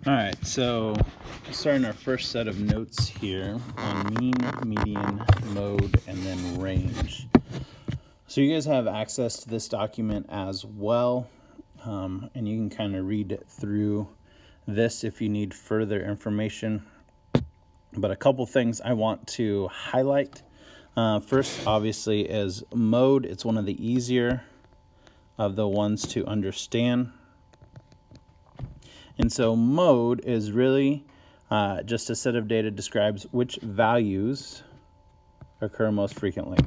All right, so starting our first set of notes here on mean, median, mode, and then range. So you guys have access to this document as well, and you can kind of read through this if you need further information. But a couple things I want to highlight. First, obviously, is mode. It's one of the easier of the ones to understand. And so mode is really just a set of data describes which values occur most frequently.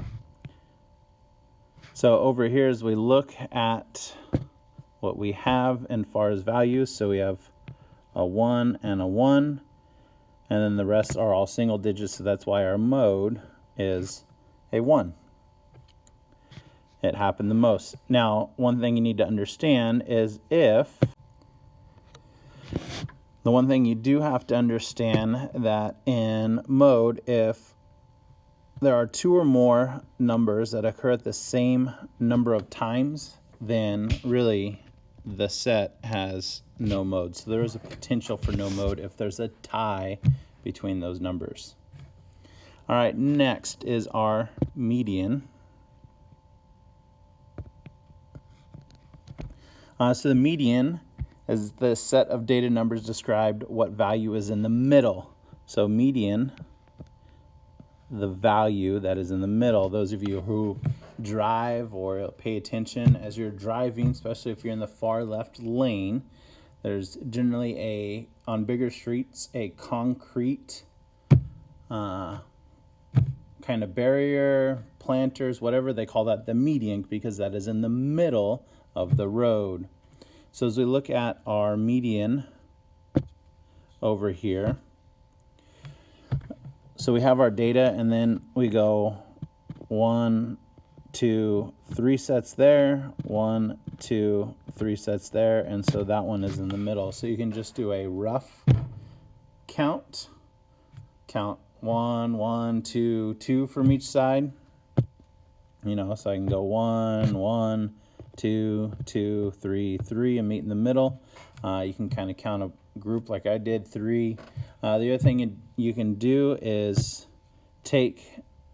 So over here, as we look at what we have in far as values, so we have a 1 and a 1, and then the rest are all single digits, so that's why our mode is a 1. It happened the most. Now, one thing you need to understand is the one thing you do have to understand that in mode, if there are two or more numbers that occur at the same number of times, then really the set has no mode. So there is a potential for no mode if there's a tie between those numbers. All right, next is our median. So the median is the set of data numbers described what value is in the middle. So median, the value that is in the middle. Those of you who drive or pay attention as you're driving, especially if you're in the far left lane, there's generally on bigger streets, a concrete kind of barrier, planters, whatever they call that, the median, because that is in the middle of the road. So as we look at our median over here, so we have our data, and then we go 1, 2, 3 sets there, 1, 2, 3 sets there, and so that one is in the middle. So you can just do a rough count 1, 1, 2, 2 from each side. So I can go 1, 1, 2, 2, 3, 3, and meet in the middle. You can kind of count a group like I did, 3. The other thing you can do is take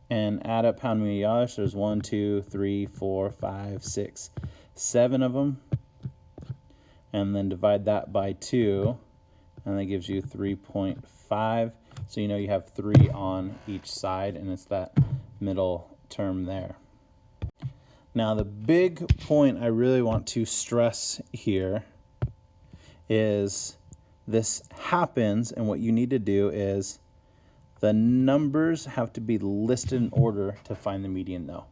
and add up how many yards. There's 1, 2, 3, 4, 5, 6, 7 of them, and then divide that by 2, and that gives you 3.5. So you have 3 on each side, and it's that middle term there. Now, the big point I really want to stress here is this happens, and what you need to do is the numbers have to be listed in order to find the median, though.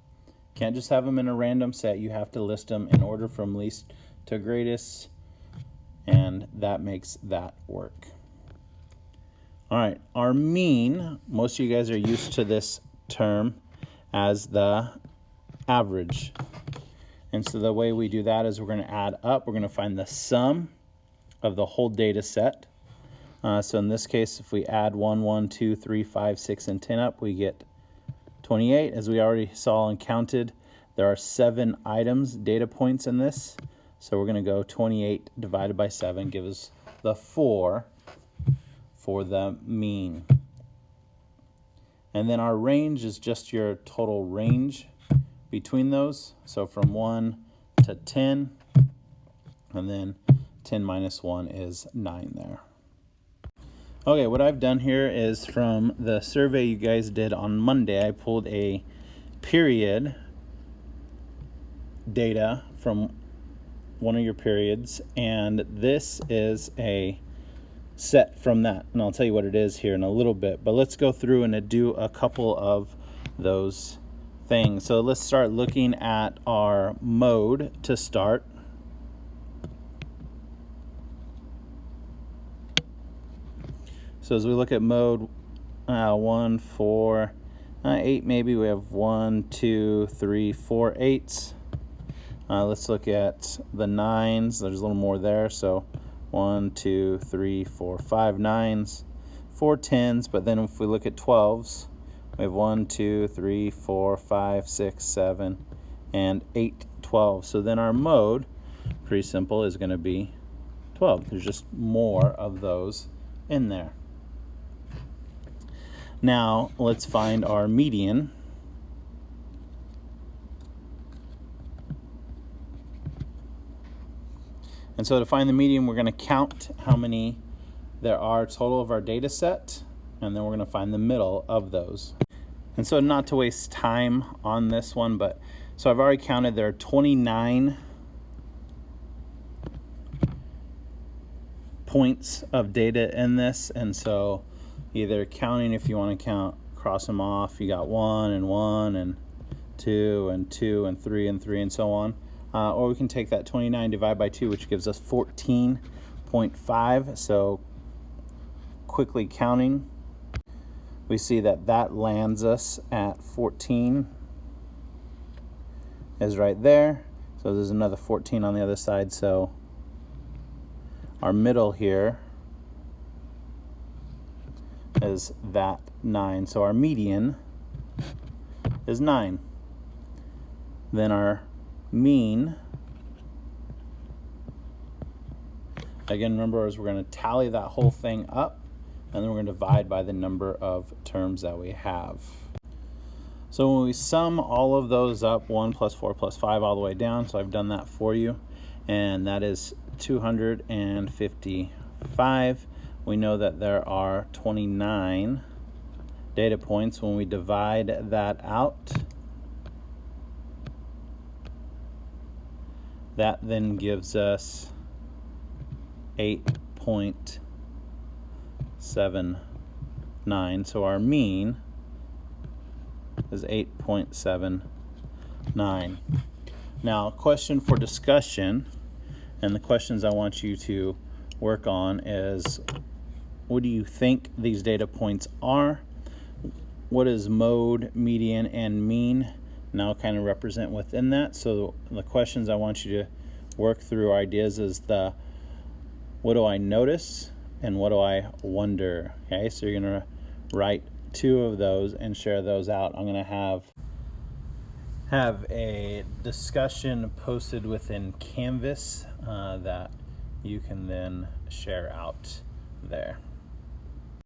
Can't just have them in a random set. You have to list them in order from least to greatest, and that makes that work. All right, our mean, most of you guys are used to this term as the average. And so the way we do that is we're going to add up. We're going to find the sum of the whole data set. So in this case, if we add 1, 1, 2, 3, 5, 6, and 10 up, we get 28. As we already saw and counted, there are 7 items, data points in this. So we're going to go 28 divided by 7 gives us the 4 for the mean. And then our range is just your total range between those. So from 1 to 10, and then 10 minus 1 is 9 there. Okay, what I've done here is from the survey you guys did on Monday, I pulled a period data from one of your periods, and this is a set from that. And I'll tell you what it is here in a little bit, but let's go through and do a couple of those things. So let's start looking at our mode to start. So as we look at mode 1, 4, 8, maybe we have 1, 2, 3, 4 8s. Let's look at the 9s. There's a little more there. So 1, 2, 3, 4, 5 9s, 4 10s. But then if we look at 12s, we have 1, 2, 3, 4, 5, 6, 7, and 8 12. So then our mode, pretty simple, is going to be 12. There's just more of those in there. Now let's find our median. And so to find the median, we're going to count how many there are total of our data set, and then we're going to find the middle of those. And so not to waste time on this one, but so I've already counted there are 29 points of data in this, and so either counting, if you want to count, cross them off, you got 1 and 1 and 2 and 2 and 3 and 3 and so on. Or we can take that 29 divided by 2, which gives us 14.5. So quickly counting, we see that that lands us at 14 is right there. So there's another 14 on the other side. So our middle here is that 9. So our median is 9. Then our mean, again, remember, is we're going to tally that whole thing up, and then we're going to divide by the number of terms that we have. So when we sum all of those up, 1 plus 4 plus 5 all the way down, so I've done that for you, and that is 255. We know that there are 29 data points. When we divide that out, that then gives us 8.79. So our mean is 8.79. Now, question for discussion, and the questions I want you to work on is, what do you think these data points are? What does mode, median, and mean now kind of represent within that? So the questions I want you to work through ideas is the what do I notice and what do I wonder? Okay, so you're going to write 2 of those and share those out. I'm going to have a discussion posted within Canvas that you can then share out there.